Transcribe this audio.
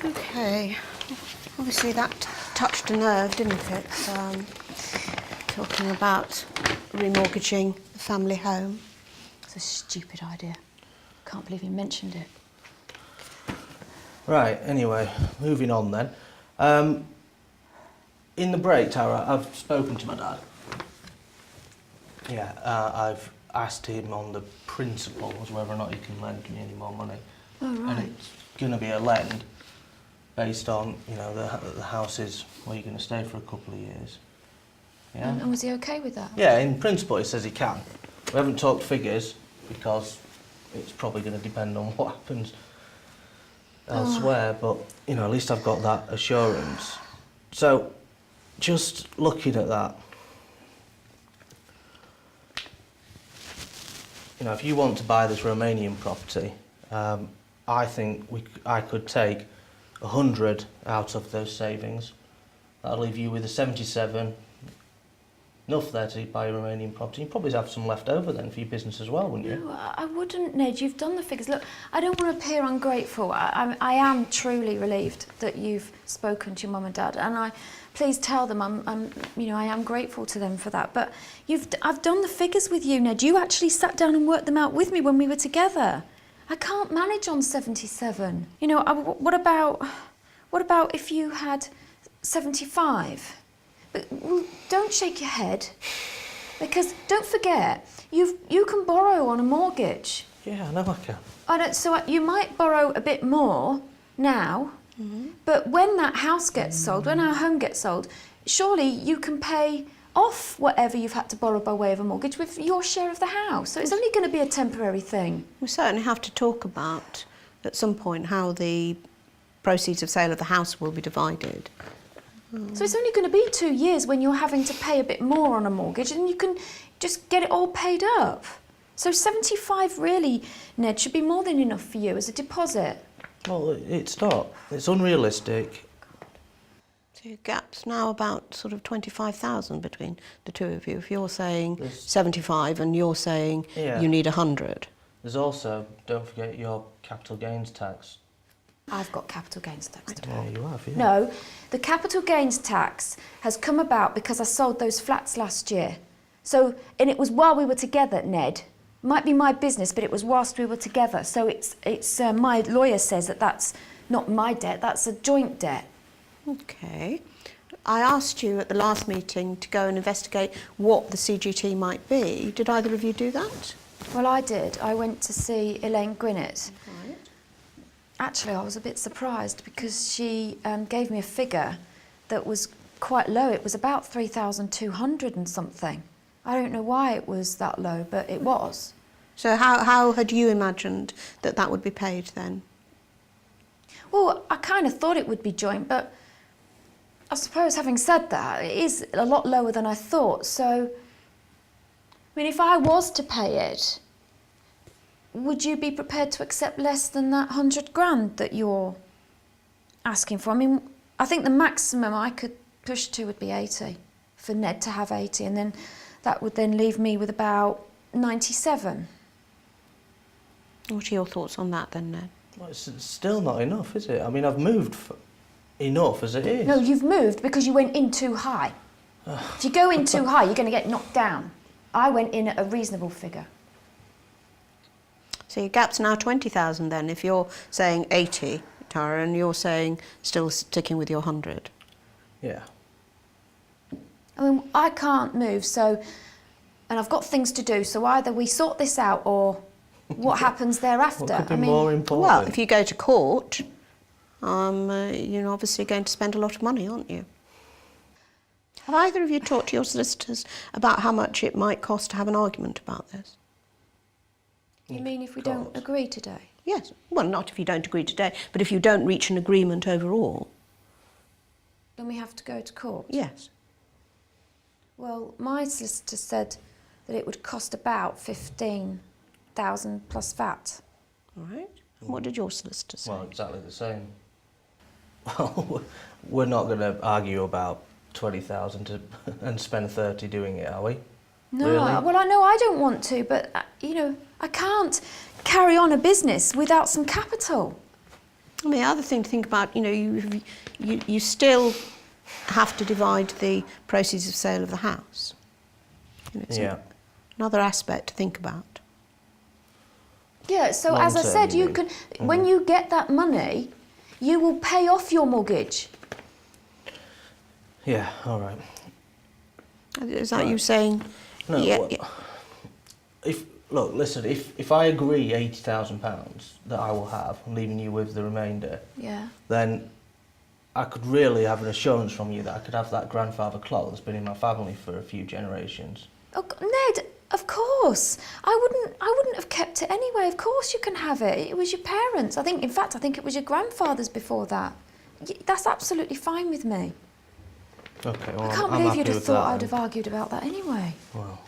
Okay. Obviously that touched a nerve, didn't it? Talking about remortgaging the family home. It's a stupid idea. Can't believe you mentioned it. Right, anyway, moving on then. In the break, Tara, I've spoken to my dad. Yeah, I've asked him on the principles whether or not he can lend me any more money. Oh, right. And it's going to be a lend based on, you know, the house is where you're going to stay for a couple of years. Yeah. And was he okay with that? Yeah, in principle he says he can. We haven't talked figures because it's probably going to depend on what happens elsewhere, but, you know, at least I've got that assurance. So, just looking at that, you know, if you want to buy this Romanian property, I think I could take 100 out of those savings. That'll leave you with a 77, enough there to buy a Romanian property. You'd probably have some left over then for your business as well, wouldn't you? No, I wouldn't, Ned. You've done the figures. Look, I don't want to appear ungrateful. I am truly relieved that you've spoken to your mum and dad, and please tell them I am grateful to them for that. But I've done the figures with you, Ned. You actually sat down and worked them out with me when we were together. I can't manage on 77. You know, what about if you had 75? But don't shake your head, because don't forget, you can borrow on a mortgage. Yeah, I know I can. So you might borrow a bit more now, but when that house gets sold, when our home gets sold, surely you can pay off whatever you've had to borrow by way of a mortgage with your share of the house. So it's only going to be a temporary thing. We certainly have to talk about, at some point, how the proceeds of sale of the house will be divided. So it's only going to be 2 years when you're having to pay a bit more on a mortgage, and you can just get it all paid up. So 75 really, Ned, should be more than enough for you as a deposit. Well, it's not. It's unrealistic. So your gap's now about sort of 25,000 between the two of you. If you're saying 75 and you're saying you need 100. There's also, don't forget, your capital gains tax. I've got capital gains tax to pay. Yeah, you have, yeah. No, the capital gains tax has come about because I sold those flats last year. So, and it was while we were together, Ned. Might be my business, but it was whilst we were together. So it's my lawyer says that that's not my debt, that's a joint debt. Okay. I asked you at the last meeting to go and investigate what the CGT might be. Did either of you do that? Well, I did. I went to see Elaine Gwinnett. Right. Actually, I was a bit surprised because she gave me a figure that was quite low. It was about 3,200 and something. I don't know why it was that low, but it was. So how had you imagined that would be paid then? Well, I kind of thought it would be joint, but I suppose having said that, it is a lot lower than I thought. So, I mean, if I was to pay it, would you be prepared to accept less than that 100 grand that you're asking for? I mean, I think the maximum I could push to would be 80, for Ned to have 80, and then that would then leave me with about 97. What are your thoughts on that then, Ned? Well, it's still not enough, is it? I mean, I've moved enough as it is. No, you've moved because you went in too high. If you go in too high, you're going to get knocked down. I went in at a reasonable figure. So your gap's now 20,000 then, if you're saying 80, Tara, and you're saying still sticking with your 100. Yeah. I mean, I can't move, so, and I've got things to do, so either we sort this out or what happens thereafter. What could be more important? Well, if you go to court, you're obviously going to spend a lot of money, aren't you? Have either of you talked to your solicitors about how much it might cost to have an argument about this? You mean if we don't agree today? Yes. Well, not if you don't agree today, but if you don't reach an agreement overall. Then we have to go to court? Yes. Well, my solicitor said that it would cost about 15,000 plus VAT. All right. And what did your solicitor say? Well, exactly the same. Well, we're not going to argue about 20,000 and spend 30 doing it, are we? No, really? Well, I know I don't want to, but, you know, I can't carry on a business without some capital. I mean, the other thing to think about, you know, you still have to divide the proceeds of sale of the house. You know, it's Yeah. another aspect to think about. Yeah, so Long as I term, said, you you mean? can, when you get that money, you will pay off your mortgage. Yeah, all right. Is that Right. you saying? No, Yeah, well, yeah. Look, listen, if I agree £80,000 that I will have, I'm leaving you with the remainder, Yeah. then I could really have an assurance from you that I could have that grandfather clock that's been in my family for a few generations. Oh, Ned, of course. I wouldn't have kept it anyway. Of course you can have it. It was your parents. I think it was your grandfather's before that. That's absolutely fine with me. Okay, well, I can't I'm believe happy you'd have with thought that I'd then. have argued about that anyway. Well,